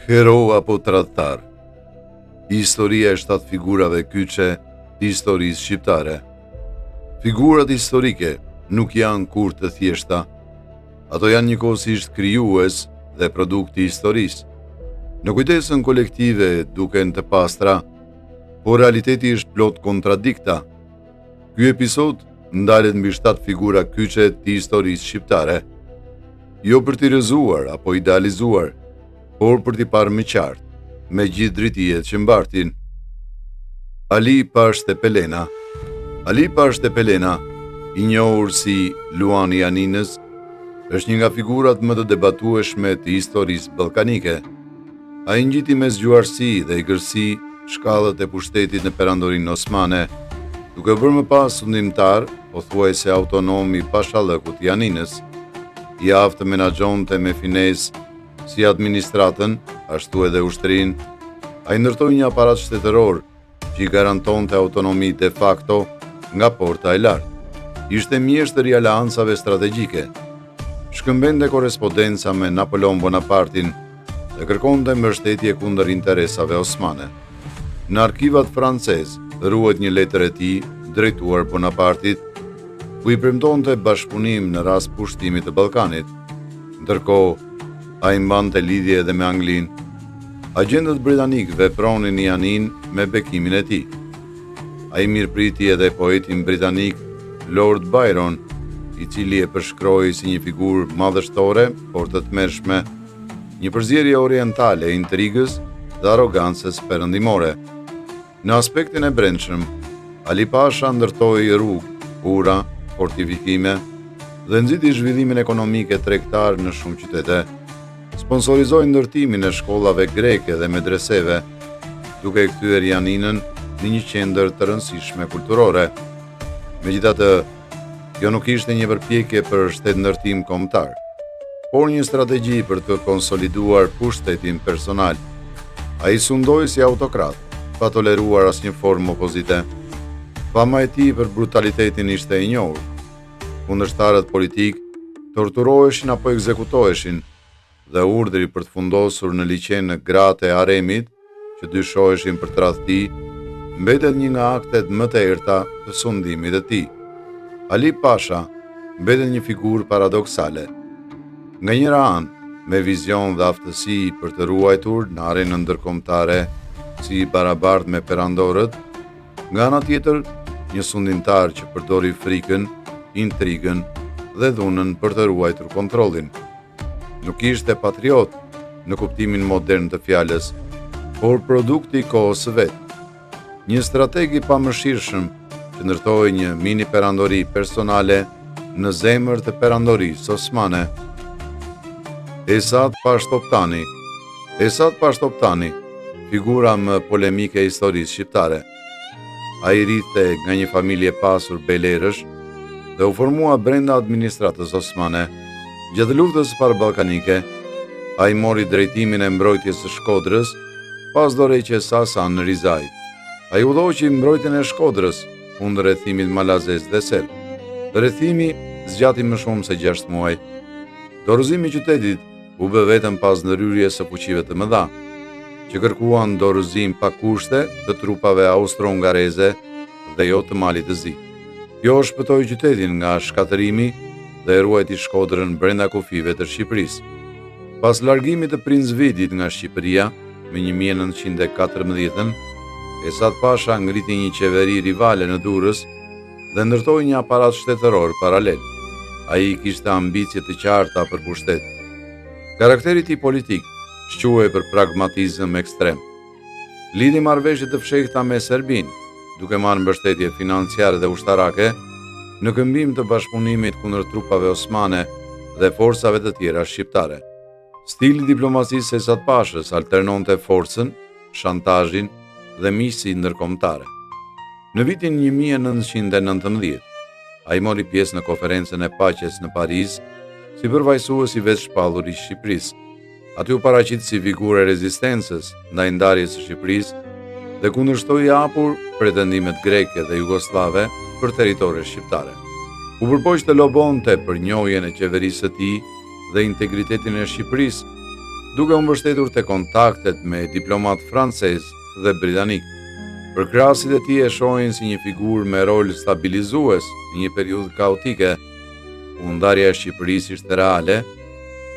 Hero apo tradhtar. Historia e 7 figurave kyçe të historisë shqiptare. Figurat historike nuk janë kur të thjeshta. Ato janë njëkohësisht krijues dhe produkt i historisë. Në kujtesën kolektive duken të pastra, por realiteti është plot kontradikta. Ky episod ndalet mbi 7 figura kyçe të historisë shqiptare. Jo për t'i rrëzuar apo idealizuar, por për t'i parë më qartë, me gjithë drejtijet që mbartin. Ali Pash Tepelena. Ali Pash Tepelena, i njohur si Luani i Aninës, është një nga figurat më të debatueshme të historisë ballkanike. Ai ngjiti me zgjuarsi dhe egërsi shkallët e pushtetit në perandorinë osmane, duke bërë më pas sundimtar, pothuajse autonom i pashallëkut i Aninës. I aftë menaxhonte me finesë si administratën, ashtu edhe ushtrinë. Ai ndërtoi një aparat shtetëror që i garantonte autonomi de facto nga porta e lartë. Ishte mjeshtër i aleancave strategjike. Shkëmbente korrespondenca me Napoleon Bonapartin dhe kërkonte mbështetje kundër interesave osmane. Në arkivat francez ruhet një letër e tij drejtuar Bonapartit, ku i premtonte bashkëpunim në rast pushtimit të Ballkanit. Ndërkohë, ai mbante lidhje edhe me Anglinë. Agjentët britanik vepronin në Aninë me bekimin e tij. Ai mirëpriti edhe poetin britanik Lord Byron, i cili e përshkroi si një figurë madhështore, por të tmerrshme, një përzierje orientale e intrigës dhe arrogancës perëndimore. Në aspektin e brendshëm, Ali Pasha ndërtoi rrugë, ura, fortifikime dhe nxiti zhvillimin ekonomik e tregtar në shumë qytete. Sponsorizoi ndërtimin e shkollave greke dhe medreseve, duke kthyer Aninën në një qendër të rëndësishme kulturore. Megjithatë, kjo nuk ishte një përpjekje për shtetëndërtim kombëtar, por një strategji për të konsoliduar pushtetin personal. Ai sundoi si autokrat, pa toleruar asnjë formë opozite. Fama e tij për brutalitetin ishte e njohur. Kundërshtarët politik torturoheshin apo ekzekutoheshin, dhe urdhri për të fundosur në liçen në gratë e haremit, që dyshoheshin për tradhti, mbetet një nga aktet më të errta të sundimit të tij. Ali Pasha mbetet një figurë paradoksale. Nga njëra anë, me vizion dhe aftësi për të ruajtur në arenën ndërkombëtare si i barabartë me perandorët, nga ana tjetër, një sundimtar që përdori frikën, intrigën dhe dhunën për të ruajtur kontrollin. Nuk ishte patriot në kuptimin modern të fjalës, por produkti i kohës së vet. Një strateg i pamëshirshëm që ndërtoi një mini perandori personale në zemër të perandorisë osmane. Esad Pash Toptani. Esad Pash Toptani, figura më polemike e historisë shqiptare. Ai rrite nga një familje pasur belerësh dhe u formua brenda administratës osmane. Gjatë luftës parë ballkanike, ai mori drejtimin e mbrojtjes së Shkodrës pas dorëheqjes së Hasan Rizait. Ai udhëhoqi mbrojtjen e Shkodrës kundër rrethimit malazez dhe serb. Rrethimi zgjati më shumë se 6 muaj. Dorëzimi i qytetit u bë vetëm pas ndërhyrjes së fuqive të mëdha, që kërkuan dorëzim pa kushte të trupave austro-hungareze dhe jo të Malit të Zi. Kjo shpëtoi qytetin nga shkatërimi dhe ruajti Shkodrën brenda kufive të Shqipërisë. Pas largimit të Princ Vidit nga Shqipëria me 1914, Esad Pasha ngriti një qeveri rivale në Durrës dhe ndërtoi një aparat shtetëror paralel. Ai kishte ambicie të qarta për pushtet. Karakteri i tij politik shquhej për pragmatizëm ekstrem. Lidhi marrëveshje të fshehta me Serbinë, duke marrë mbështetje financiare dhe ushtarake në këmbim të bashkëpunimit kundër trupave osmane dhe forcave të tjera shqiptare. Stili i diplomacisë së Esad Pashës alternonte forcën, shantazhin dhe miqësi ndërkombëtare. Në vitin 1919, ai mori pjesë në konferencën e paqes në Paris si përfaqësues i vetë shpallur i Shqipërisë. Aty u paraqit si figurë e rezistencës ndaj ndarjes së Shqipërisë dhe kundërshtoi hapur pretendimet greke dhe jugoslave për territoret shqiptare. U përpoq të lobonte për njohjen e qeverisë së tij dhe integritetin e Shqipërisë, duke u mbështetur te kontaktet me diplomat francez dhe britanik. Përkrahasit e tij e shohin si një figurë me rol stabilizues në një periudhë kaotike, ku ndarja e Shqipërisë ishte reale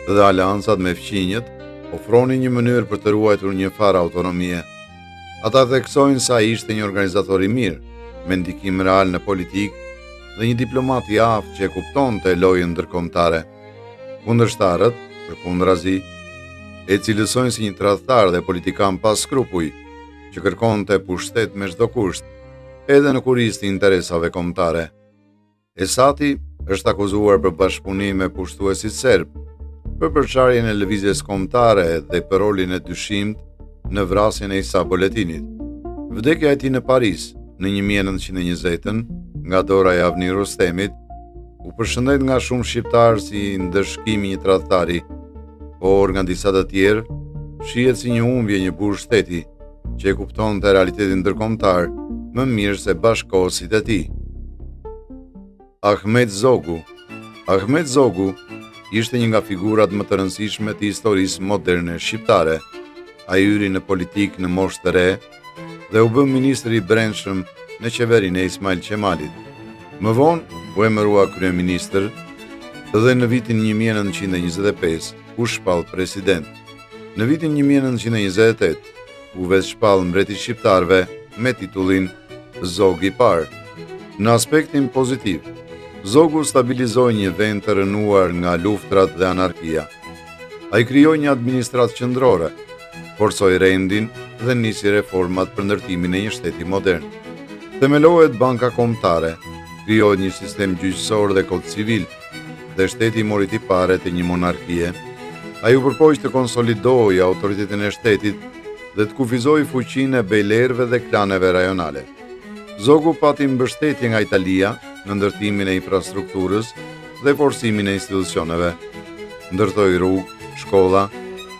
dhe aleancat me fqinjët ofronin një mënyrë për të ruajtur një farë autonomie. Ata theksojnë se ai ishte një organizator i mirë, me ndikim real në politikë dhe një diplomat i aftë që e kuptonte lojën ndërkombëtare. Kundërshtarët, përkundrazi, e cilësojnë si një tradhtar dhe politikan pa skrupuj, që kërkonte pushtet me çdo kusht, edhe në kurriz të interesave kombëtare. Esati është akuzuar për bashkëpunim me pushtuesit serb, për përçarjen e lëvizjes kombëtare dhe për rolin e dyshimt në vrasjen e Isa Boletinit. Vdekja e tij në Paris në 1920 nga dora e Avni Rustemit u përshëndet nga shumë shqiptarë si ndëshkimi një tradhtari, por nga disa të tjerë shihet si një humbje një burr shteti që e kuptonte realitetin ndërkombëtar më mirë se bashkëkohësit e tij. Ahmet Zogu. Ahmet Zogu ishte një nga figurat më të rëndësishme të historisë moderne shqiptare. Ai hyri në politikë në moshë të re dhe u bë ministri i brendshëm në qeverinë e Ismail Qemalit. Më vonë u emërua kryeministër dhe në vitin 1925 u shpall president. Në vitin 1928 u vesh shpall mbreti shqiptarëve me titullin Zogu i parë. Në aspektin pozitiv, Zogu stabilizoi një vend të rënuar nga luftrat dhe anarkia. Ai krijoi një administratë qendrore, forcoi rendin dhe nisi reformat për ndërtimin e një shteti modern. Themelohet banka kombëtare, krijohet një sistem gjyqësor dhe kod civil, dhe shteti mori tipare të një monarkie. Ai u përpoq të konsolidojë autoritetin e shtetit dhe të kufizoi fuqinë e bejlerëve dhe klaneve rajonale. Zogu pati mbështetje nga Italia në ndërtimin e infrastrukturës dhe forcimin e institucioneve. Ndërtoi rrugë, shkolla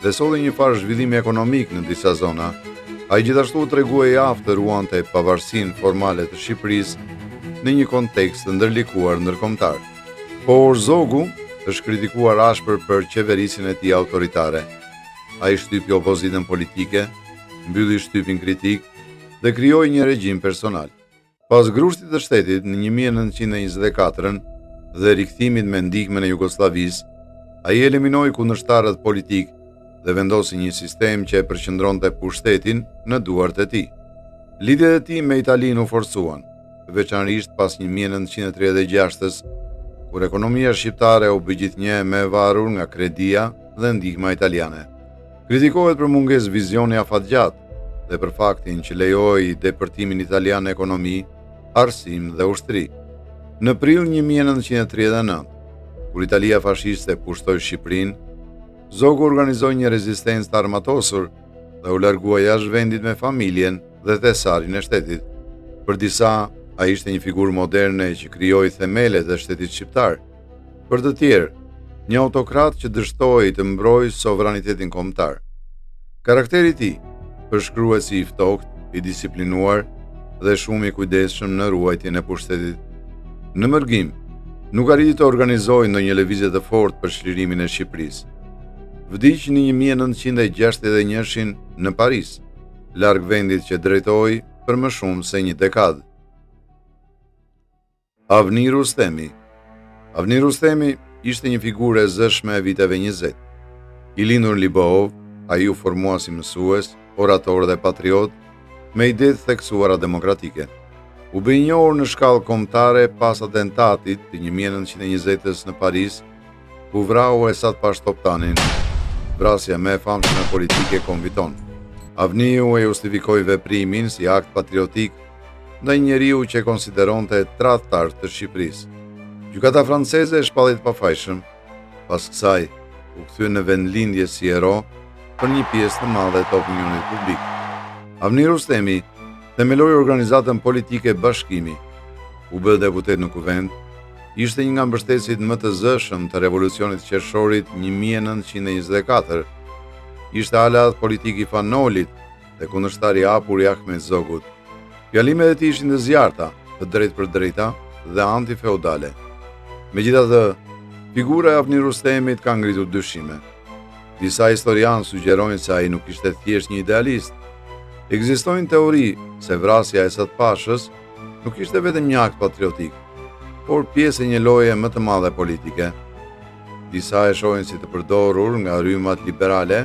dhe solli një farë zhvillimi ekonomik në disa zona. Ai gjithashtu treguai aftë të ruante pavarësinë formale të Shqipërisë në një kontekst të ndërlikuar ndërkombëtar. Por Zogu është kritikuar ashpër për qeverisjen e tij autoritare. Ai shtypi opozitën politike, mbylli shtypin kritik dhe krijoi një regjim personal. Pas grushtit të shtetit në 1924 dhe rikthimit me ndihmën e Jugosllavisë, ai eliminoi kundërshtarët politik dhe vendosi një sistem që e përqendronte pushtetin në duart e tij. Lidhjet e tij me Italinë u forcuan, veçanërisht pas 1936-s, kur ekonomia shqiptare u bë gjithnjë më e varur nga kredia dhe ndihma italiane. Kritikohet për mungesë vizioni afatgjatë dhe për faktin që lejoi depërtimin italian në ekonomi, arsim dhe ushtri. Në prill 1939, kur Italia fashiste pushtoi Shqipërinë, Zogu organizoi një rezistencë të armatosur dhe u largua jashtë vendit me familjen dhe thesarin e shtetit. Për disa, ai ishte një figurë moderne që krijoi themelet e shtetit shqiptar. Për të tjerë, një autokrat që dështoi të mbrojë sovranitetin kombëtar. Karakteri i tij, përshkruesi i ftoftë, i disiplinuar dhe shumë i kujdesshëm në ruajtjen e pushtetit. Në mërgim, nuk arriti të organizojë ndonjë lëvizje të fortë për çlirimin e Shqipërisë. Vdiq në 1961 në Paris, larg vendit që drejtoi për më shumë se një dekadë. Avni Rustemi. Avni Rustemi ishte një figurë e zëshme e viteve 20. I lindur në Libov, ai u formua si mësues, orator dhe patriot, me ide të theksuara demokratike. U bë i njohur në shkallë kombëtare pas atentatit të 1920-s në Paris, ku vrau Esat Pashtoptanin, vrasja më e famshme politike konviton. Avniu e justifikoi veprimin si akt patriotik ndaj njeriu që e konsideronte tradhtar të Shqipërisë. Gjykata franceze e shpalli të pafajshëm, pas kësaj u kthye në vendlindje si hero për një pjesë të madhe të opinionit publik. Avni Rustemi themeloi organizatën politike Bashkimi, u bë deputet në Kuvend, ishte një nga mbështetësit më të zëshëm të revolucionit qershorit 1924. Ishte aleat politik i Fanolit dhe kundërshtar i hapur i Ahmet Zogut. Fjalimet e tij ishin të zjarrta, të drejtë për drejta dhe antifeudale. Megjithatë, figura e Avni Rustemit ka ngritur dyshime. Disa historianë sugjerojnë se ai nuk ishte thjesht një idealist. Ekzistojnë teori se vrasja e Sëtpashës nuk ishte vetëm një akt patriotik, por pjesë e një loje më të madhe politike. Disa e shohin si të përdorur nga rrymat liberale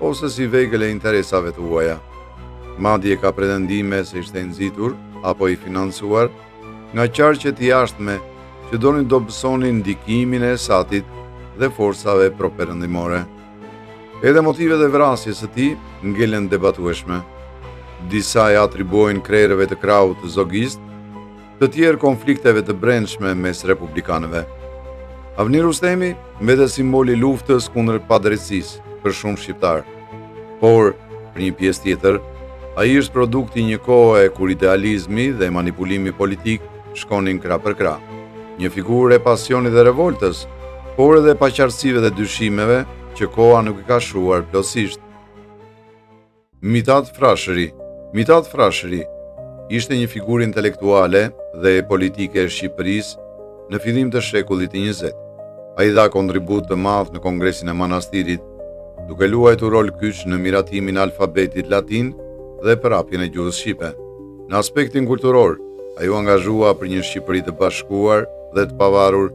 ose si vegël e interesave të huaja. Madje ka pretendime se ishte nxitur apo i financuar nga qarqe të jashtme që donin dobësonin ndikimin e Esatit dhe forcave pro-perëndimore. Edhe motivet e vrasjes së tij ngelen debatueshme. Disa e atribuojnë krerëve të krahut të Zogist, të tjerë konflikteve të brendshme mes republikanëve. Avni Rustemi mbetet simboli i luftës kundër padrejtësisë për shumë shqiptar. Por, për një pjesë tjetër, ai është produkti një kohe kur idealizmi dhe manipulimi politik shkonin krah për krah. Një figurë e pasionit dhe revoltës, por edhe paqartësive dhe dyshimeve që koha nuk i ka shuar plotësisht. Mithat Frashëri ishte një figurë intelektuale dhe politike e Shqipërisë në fillim të shekullit të 20. Ai dha kontribut të madh në Kongresin e Manastirit, duke luajtur rol kyç në miratimin e alfabetit latin dhe përhapjen e gjuhës shqipe. Në aspektin kulturor, ai u angazhua për një Shqipëri të bashkuar dhe të pavarur,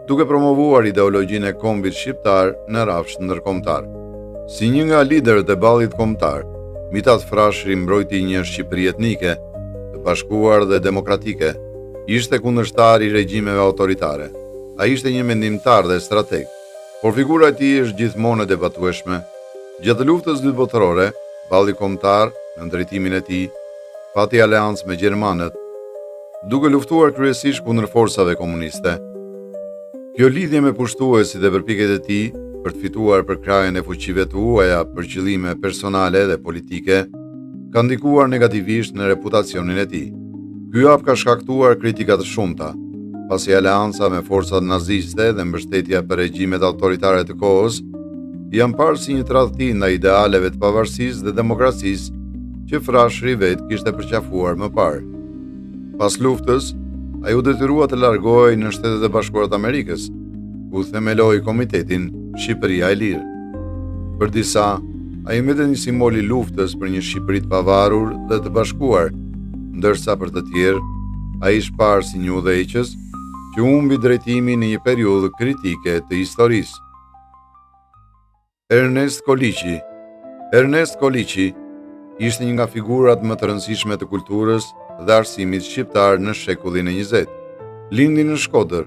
duke promovuar ideologjinë e kombit shqiptar në rrafsh ndërkombëtar. Si një nga liderët e ballit kombëtar, Mithat Frashëri mbrojti një Shqipëri etnike, të bashkuar dhe demokratike. Ishte kundërshtar i regjimeve autoritare. Ai ishte një mendimtar dhe strateg, por figura e tij është gjithmonë e debatueshme. Gjatë luftës dytë botërore, balli kombëtar, në drejtimin e tij, pati aleancë me gjermanët, duke luftuar kryesisht kundër forcave komuniste. Kjo lidhje me pushtuesit dhe përpjekjet e tij për të fituar përkrahjen e fuqive të huaja për qëllime personale dhe politike, ka ndikuar negativisht në reputacionin e tij. Ky hap ka shkaktuar kritika të shumta, pasi aleanca me forcat naziste dhe mbështetja për regjimet autoritare të kohës janë parë si një tradhti ndaj idealeve të pavarësisë dhe demokracisë që Frashëri vetë kishte përqafuar më parë. Pas luftës, ai u detyrua të largohej në Shtetet e Bashkuara të Amerikës, ku themeloi Komitetin Shqipëria e Lirë. Për disa, ai mbetet një simbol i luftës për një Shqipëri të pavarur dhe të bashkuar, ndërsa për të tjerë, ai është parë si një udhëheqës që humbi drejtimin në një periudhë kritike të historisë. Ernest Koliqi ishte një nga figurat më të rëndësishme të kulturës dhe arsimit shqiptar në shekullin e 20. Lindi në Shkodër,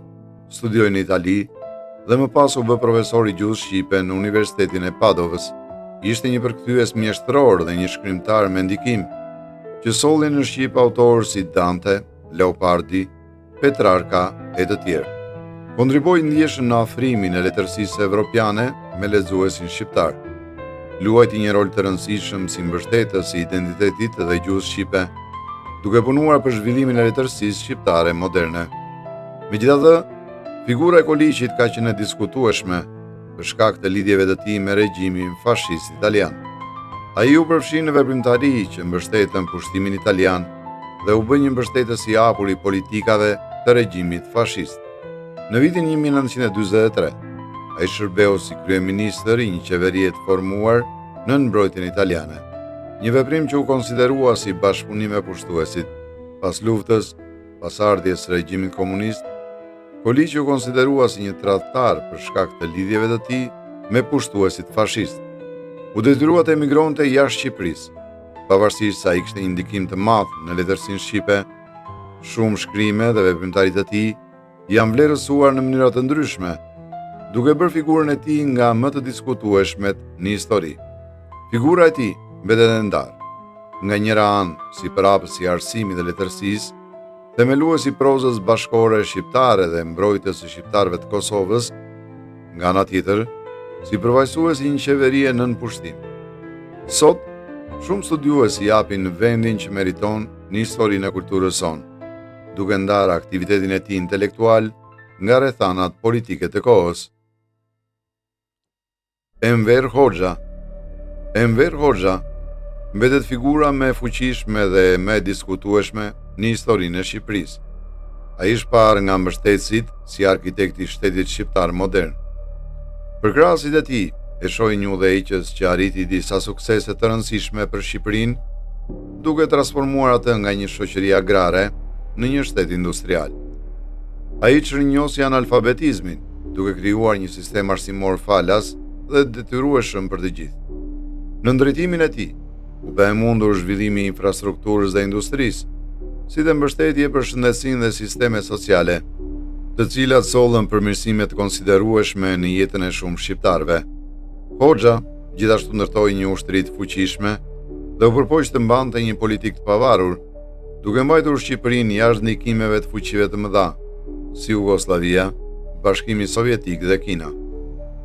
studioi në Itali dhe më pas u bë profesor i gjuhës shqipe në Universitetin e Padovës. Ishte një përkthyes mjeshtror dhe një shkrimtar me ndikim, që solli në shqip autorë si Dante, Leopardi, Petrarka e të tjerë. Kontriboi ndjeshëm në afrimin e letërsisë evropiane me lexuesin shqiptar. Luajti një rol të rëndësishëm si mbështetës i identitetit dhe gjuhës shqipe, duke punuar për zhvillimin e letërsisë shqiptare moderne. Megjithatë, figura e Koliqit ka qenë e diskutueshme për shkak të lidhjeve të tij me regjimin fashist italian. Ai u përfshi në veprimtari që mbështetën pushtimin italian dhe u bë një mbështetës i hapur i politikave të regjimit fashist. Në vitin 1943, ai shërbeu si kryeministër i një qeverie të formuar nën mbrojtjen italiane, një veprim që u konsiderua si bashkëpunim me pushtuesit. Pas luftës, pas ardhjes së regjimit komunist, Koliqi u konsiderua si një tradhtar për shkak të lidhjeve të tij me pushtuesit fashist. U detyrua të emigronte jashtë Shqipërisë, pavarësisht se ai kishte një ndikim të madh në letërsinë shqipe. Shumë shkrime dhe veprimtaritë e tij janë vlerësuar në mënyra të ndryshme, duke bërë figurën e tij nga më të diskutueshmet në histori. Figura e tij mbetet e ndarë, nga njëra anë si përhapës i arsimit dhe letërsisë, themeluesi i prozës bashkore shqiptare dhe mbrojtës së shqiptarëve të Kosovës, nga ana tjetër, si përfaqësues i një qeverie nën pushtim. Sot, shumë studiues i japin vendin që meriton në historinë e kulturës sonë, duke ndarë aktivitetin e tij intelektual nga rrethanat politike të kohës. Enver Hoxha mbetet figura më e fuqishme dhe më e diskutueshme në historinë e Shqipërisë. Ai është parë nga mbështetësit si arkitekti i shtetit shqiptar modern. Përkrahasit e tij e shoj një udhëheqës që arriti disa suksese të rëndësishme për Shqipërinë, duke transformuar atë nga një shoqëri agrare në një shtet industrial. Ai çrrënjosi analfabetizmin, duke krijuar një sistem arsimor falas dhe detyrueshëm për të gjithë. Në ndërtimin e tij, u bë mundur zhvillimi i infrastrukturës dhe industrisë, si dhe mbështetje për shëndetësinë dhe sisteme sociale, të cilat sollën përmirësime të konsiderueshme në jetën e shumë shqiptarëve. Hoxha gjithashtu ndërtoi një ushtri të fuqishme dhe u përpoq të mbante një politikë të pavarur, duke mbajtur Shqipërinë jashtë ndikimeve të fuqive të mëdha, si Jugoslavia, Bashkimi Sovjetik dhe Kina.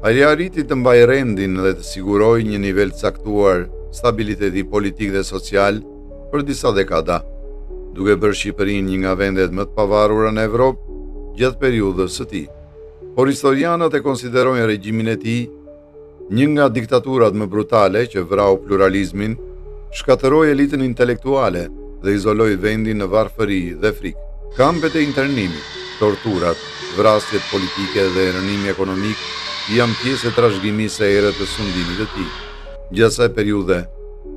Ai arriti të mbajë rendin dhe të sigurojë një nivel të caktuar stabiliteti politik dhe social për disa dekada, duke bërë Shqipërinë një nga vendet më të pavarura në Evropë gjatë periudhës së tij. Por historianët e konsiderojnë regjimin e tij një nga diktaturat më brutale që vrau pluralizmin, shkatërroi elitën intelektuale dhe izoloi vendin në varfëri dhe frikë. Kampet e internimit, torturat, vrasjet politike dhe rënimi ekonomik janë pjesë e trashëgimisë së erët të sundimit të tij. Gjatë asaj periudhe,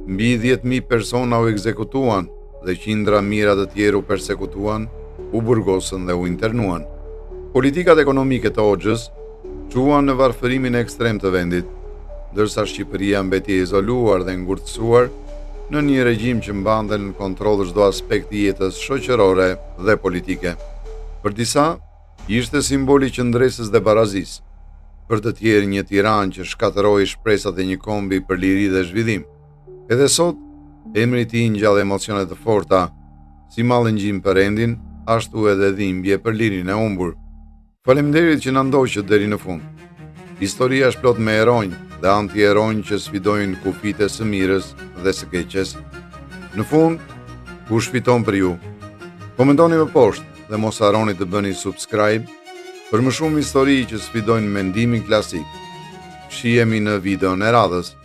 mbi 10.000 persona u ekzekutuan dhe qindra mijëra të tjerë u persekutuan, u burgosën dhe u internuan. Politikat ekonomike të Hoxhës çuan në varfërimin ekstrem të vendit, ndërsa Shqipëria mbeti e izoluar dhe ngurtësuar në një regjim që mbante në kontroll çdo aspekt i jetës shoqërore dhe politike. Për disa, ishte simboli qëndresës dhe barazisë, për të tjerë një tiran që shkatërroi shpresat e një kombi për liri dhe zhvillim. Edhe sot, emri i tij ngjall emocione të forta, si mallëngjim për rendin, ashtu edhe dhimbje për lirinë e humbur. Faleminderit që na ndoqët deri në fund. Historia është plot me heronj dhe anti-heronj që sfidojnë kufijtë e së mirës dhe së keqes. Në fund, kush fiton për ju? Komentoni më poshtë dhe mos harroni të bëni subscribe për më shumë histori që sfidojnë mendimin klasik. Shihemi në videon e radhës.